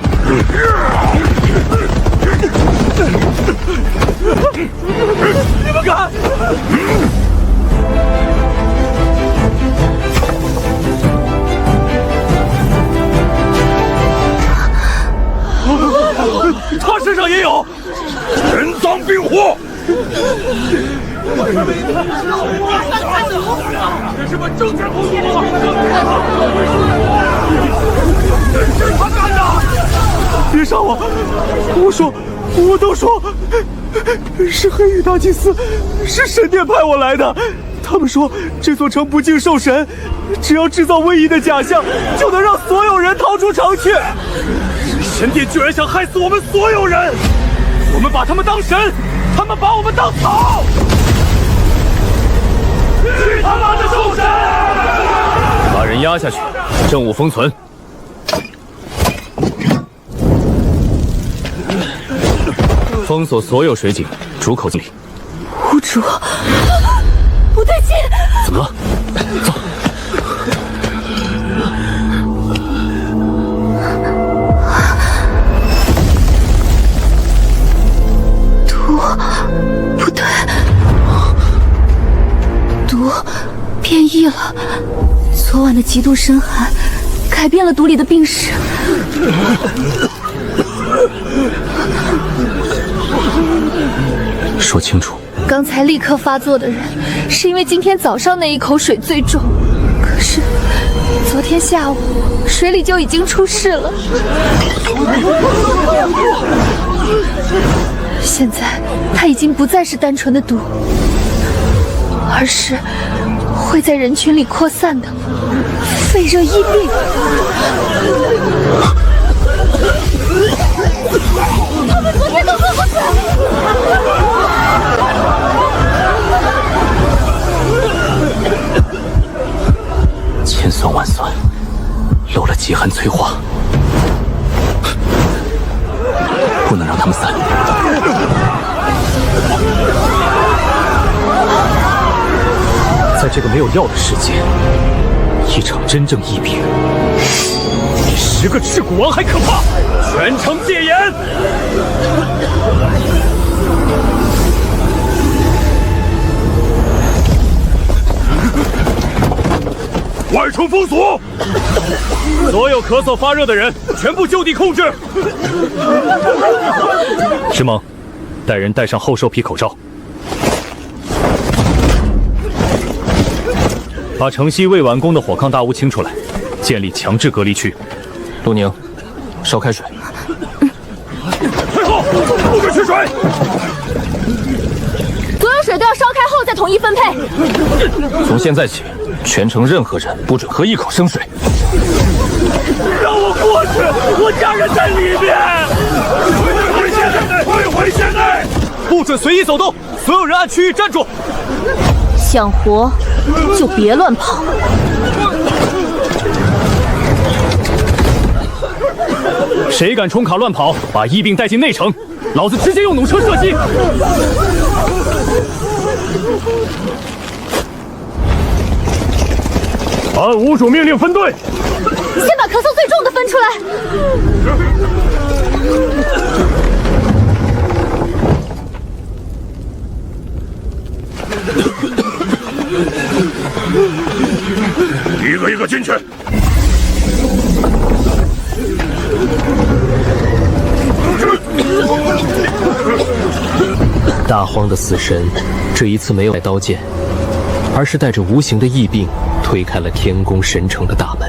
你们敢！他身上也有人赃并获。这是本政治不公！是他干的！别杀我！我都说是黑羽大祭司，是神殿派我来的。他们说这座城不敬兽神，只要制造瘟疫的假象，就能让所有人逃出城去。神殿居然想害死我们所有人，我们把他们当神，他们把我们当草。去他妈的兽神！把人押下去，政务封存。封锁所有水井，逐口敬礼。屋主，不对劲！怎么了？走。毒，不对，毒变异了。昨晚的极度深寒改变了毒里的病史。说清楚。刚才立刻发作的人，是因为今天早上那一口水最重，可是昨天下午水里就已经出事了。现在它已经不再是单纯的毒，而是会在人群里扩散的肺热疫病。他们昨天都做过去。千算万算，漏了极寒催化，不能让他们散。在这个没有药的世界，一场真正疫病，比10个赤骨王还可怕！全城戒严！外城封锁，所有咳嗽发热的人全部就地控制。石猛，带人戴上厚兽皮口罩，把城西未完工的火炕大屋清出来，建立强制隔离区。陆宁，烧开水。退后，不准取水。所有水都要烧开后再统一分配。从现在起，全城任何人不准喝一口生水。让我过去，我家人在里面。退回县内，不准随意走动，所有人按区域站住。想活就别乱跑。谁敢冲卡乱跑，把疫病带进内城，老子直接用弩车射击！按屋主命令分队，先把咳嗽最重的分出来。一个一个进去。大荒的死神这一次没有带刀剑，而是带着无形的疫病推开了天宫神城的大门。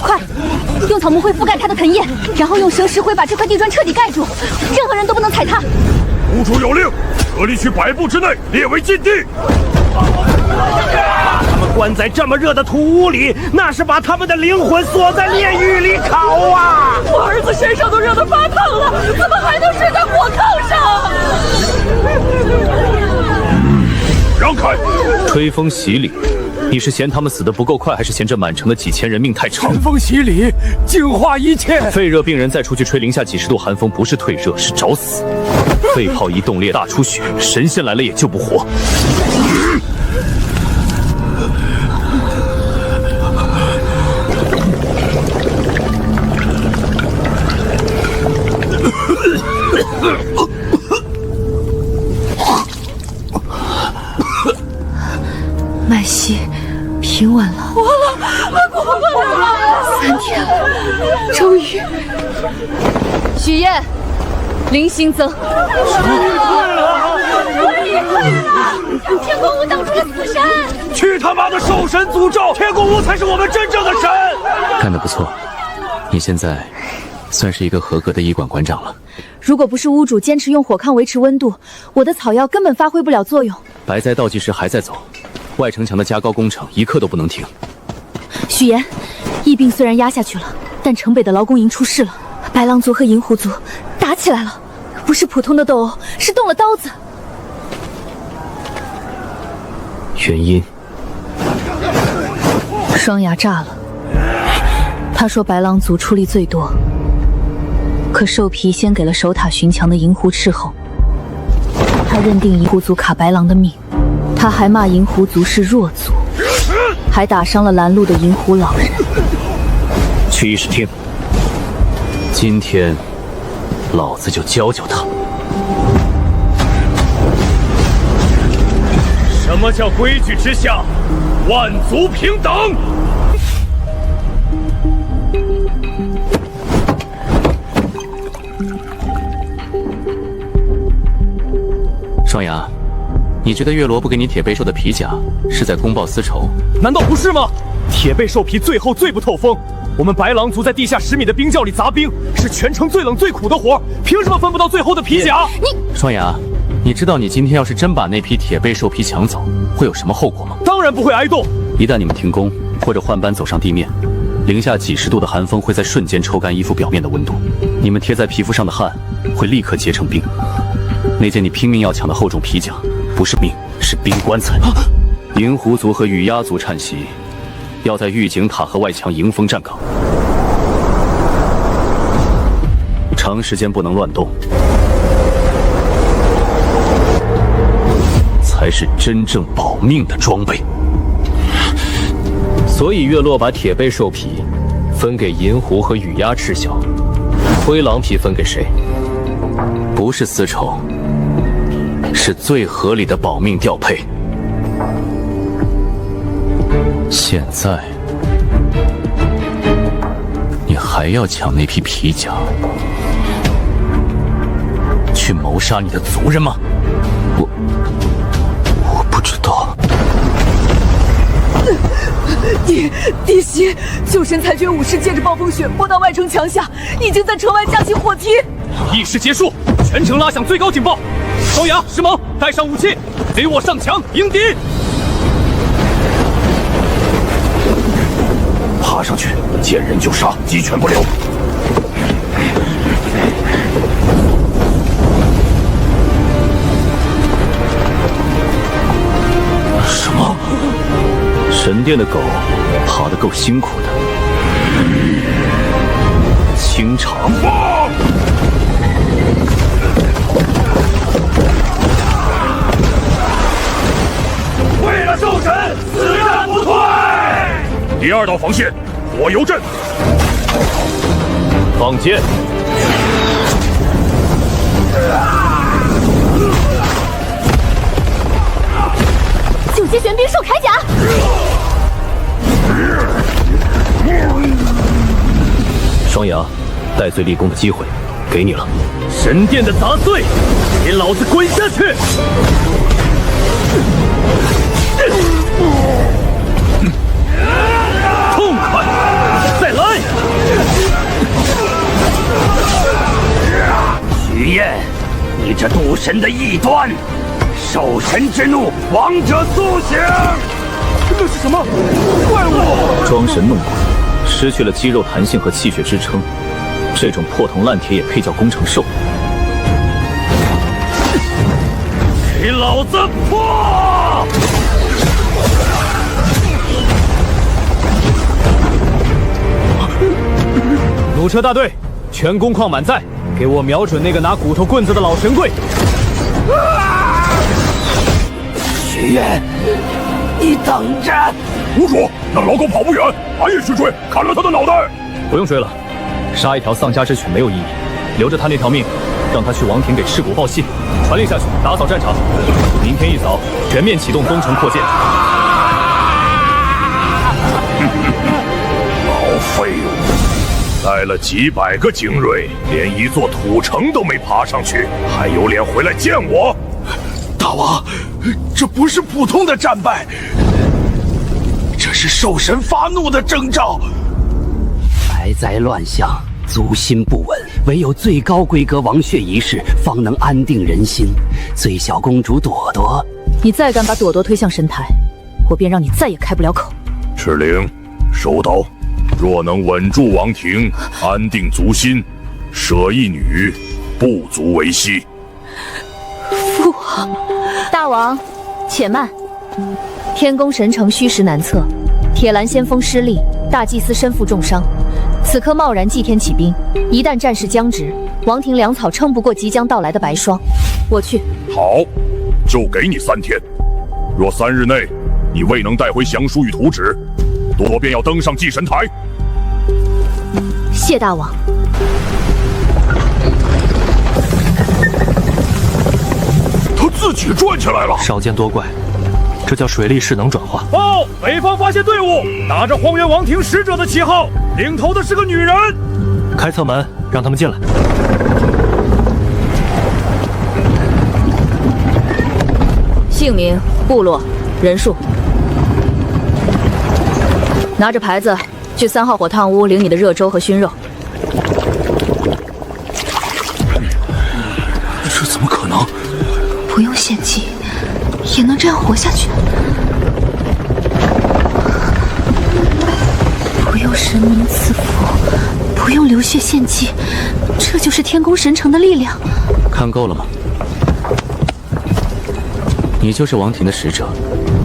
快，用草木灰覆盖它的藤叶，然后用蛇石灰把这块地砖彻底盖住，任何人都不能踩踏。屋主有令，隔离区100步之内列为禁地。他们关在这么热的土屋里，那是把他们的灵魂锁在炼狱里烤啊！我儿子身上都热得发烫了，怎么还能睡在火炕上？让开！吹风洗礼，你是嫌他们死得不够快，还是嫌这满城的几千人命太长？春风洗礼，净化一切。肺热病人再出去吹零下几10度寒风，不是退热，是找死。肺泡一冻裂，大出血，神仙来了也救不活。终于，许愿，零新增。天宫屋挡住了死神！去他妈的兽神诅咒！天宫屋才是我们真正的神！干得不错，你现在算是一个合格的医馆馆长了。如果不是屋主坚持用火炕维持温度，我的草药根本发挥不了作用。白灾倒计时还在走，外城墙的加高工程一刻都不能停。许言，疫病虽然压下去了，但城北的劳工营出事了，白狼族和银狐族打起来了，不是普通的斗殴，是动了刀子。原因？双牙炸了。他说白狼族出力最多，可兽皮先给了守塔巡墙的银狐斥候，他认定银狐族卡白狼的命，他还骂银狐族是弱族，还打伤了拦路的银狐老人。去议事厅，今天老子就教教他。什么叫规矩之下，万族平等？双牙，你觉得月罗不给你铁背兽的皮甲，是在公报私仇？难道不是吗？铁背兽皮最厚最不透风，我们白狼族在地下10米的冰窖里砸冰，是全城最冷最苦的活，凭什么分不到最厚的皮甲？双牙，你知道你今天要是真把那批铁背兽皮抢走，会有什么后果吗？当然不会挨冻。一旦你们停工或者换班走上地面，零下几10度的寒风会在瞬间抽干衣服表面的温度，你们贴在皮肤上的汗会立刻结成冰。那件你拼命要抢的厚重皮甲，不是命，是冰棺材。银狐族和雨鸦族趁袭，要在御景塔和外墙迎风站岗，长时间不能乱动，才是真正保命的装备。所以月落把铁背兽皮分给银狐和雨鸦赤小，灰狼皮分给谁？不是私仇，是最合理的保命调配。现在，你还要抢那批皮甲，去谋杀你的族人吗？我不知道。弟媳，救神裁决武士借着暴风雪拨到外城墙下，已经在城外架起火梯。议事结束，全城拉响最高警报！双牙、石萌，带上武器，随我上墙迎敌！爬上去，见人就杀，鸡犬不留。什么？神殿的狗爬得够辛苦的。清场。为了兽神，死战不退！第2道防线，火油阵。放箭！九阶玄冰兽铠甲。双牙，戴罪立功的机会给你了。神殿的杂碎，给老子滚下去！痛快！再来！许燕，你这渡神的异端，兽神之怒，王者苏醒！那是什么怪物？装神弄鬼，失去了肌肉弹性和气血支撑，这种破铜烂铁也配叫工程兽？给老子破！弩车大队，全工况满载，给我瞄准那个拿骨头棍子的老神龟！许愿，你等着！屋主，那老狗跑不远，俺也去追，砍了他的脑袋！不用追了，杀一条丧家之犬没有意义，留着他那条命，让他去王庭给赤骨报信，传令下去，打扫战场。明天一早，全面启动东城扩建。老废物！带了几百个精锐，连一座土城都没爬上去，还有脸回来见我？大王，这不是普通的战败，这是兽神发怒的征兆。白哉乱象，族心不稳，唯有最高规格王血仪式，方能安定人心。最小公主朵朵，你再敢把朵朵推向神台，我便让你再也开不了口。赤灵，收刀。若能稳住王庭，安定族心，舍一女，不足为惜。父王，大王，且慢。天宫神城虚实难测，铁蓝先锋失利，大祭司身负重伤。此刻贸然祭天起兵，一旦战事僵直，王庭粮草撑不过即将到来的白霜。我去。好，就给你3天。若3日内你未能带回降书与图纸，朵便要登上祭神台。谢大王。他自己转起来了。少见多怪，这叫水力势能转化。报！北方发现队伍，打着荒原王庭使者的旗号，领头的是个女人。开侧门，让他们进来。姓名、部落、人数。拿着牌子去3号火炭屋领你的热粥和熏肉。这怎么可能？不用献祭，也能这样活下去。不用神明赐福，不用流血献祭，这就是天宫神城的力量。看够了吗？你就是王庭的使者，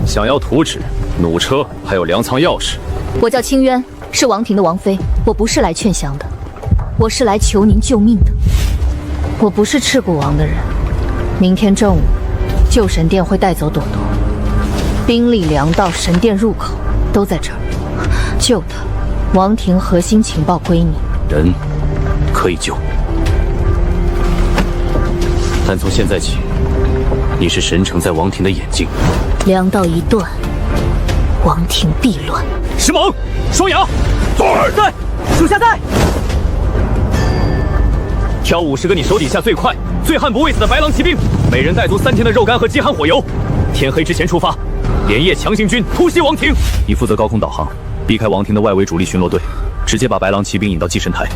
想要图纸、弩车，还有粮仓钥匙。我叫清渊，是王庭的王妃。我不是来劝降的，我是来求您救命的。我不是赤骨王的人。明天正午，旧神殿会带走朵朵，兵力、粮道、神殿入口都在这儿。救他，王庭核心情报归你。人可以救，但从现在起，你是神城在王庭的眼睛。粮道一断，王庭必乱。石猛，双牙，在，属下在。挑50个你手底下最快、最悍不畏死的白狼骑兵，每人带足3天的肉干和极寒火油，天黑之前出发，连夜强行军突袭王庭。你负责高空导航，避开王庭的外围主力巡逻队，直接把白狼骑兵引到祭神台。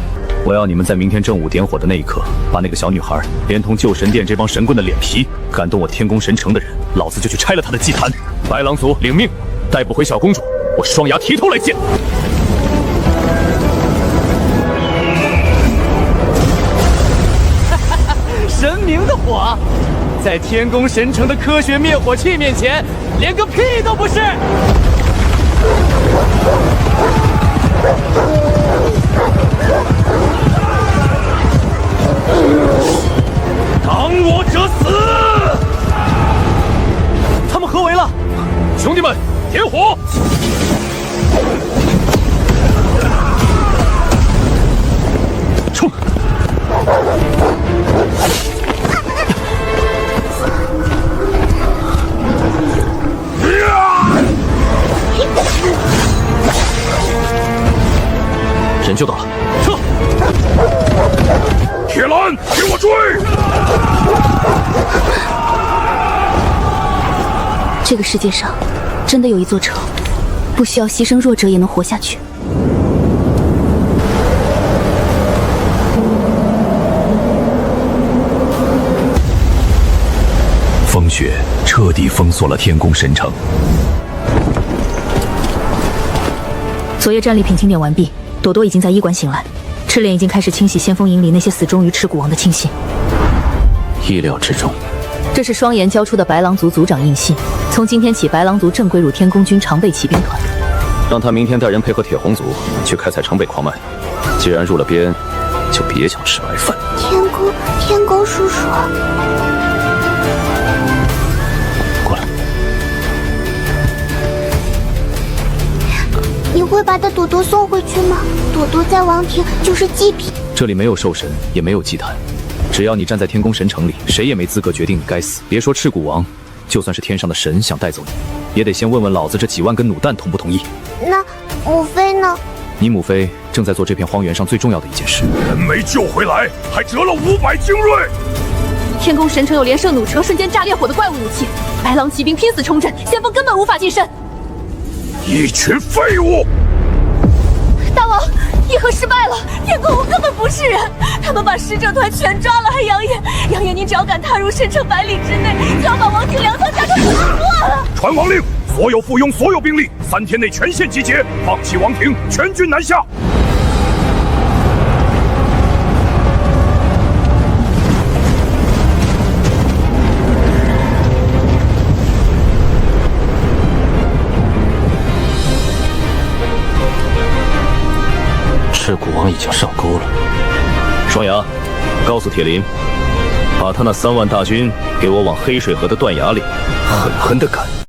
我要你们在明天正午点火的那一刻，把那个小女孩连同旧神殿这帮神棍的脸皮，敢动我天宫神城的人，老子就去拆了他的祭坛。白狼族领命，带不回小公主，我双牙提头来见。神明的火，在天宫神城的科学灭火器面前，连个屁都不是。挡我者死！他们合围了，兄弟们，点火！冲！人就到了，撤！铁兰，给我追！这个世界上真的有一座城，不需要牺牲弱者也能活下去。风雪彻底封锁了天宫神城。昨夜战利品清点完毕，朵朵已经在医馆醒来，赤炼已经开始清洗先锋营里那些死忠于赤骨王的亲信。意料之中。这是双岩交出的白狼族族长印信，从今天起，白狼族正归入天宫军常备骑兵团。让他明天带人配合铁红族去开采城北矿脉。既然入了边，就别想吃白饭。天宫叔叔，过来。你会把朵朵送回去吗？朵朵在王庭就是祭品。这里没有兽神，也没有祭坛，只要你站在天宫神城里，谁也没资格决定你该死。别说赤骨王，就算是天上的神想带走你，也得先问问老子这几万根弩弹同不同意。那母妃呢？你母妃正在做这片荒原上最重要的一件事。人没救回来，还折了500精锐。天宫神城有连射弩车、瞬间炸烈火的怪物武器，白狼骑兵拼死冲阵，先锋根本无法近身。一群废物！大王，议和失败了，天宫根本不是人，他们把使者团全抓了。还扬言，您只要敢踏入神城100里之内，就要把王庭粮仓加成不破了。传王令，所有附庸所有兵力，3天内全线集结，放弃王庭，全军南下。赤骨王已经上钩了。双牙，告诉铁林，把他那3万大军给我往黑水河的断崖里狠狠地赶。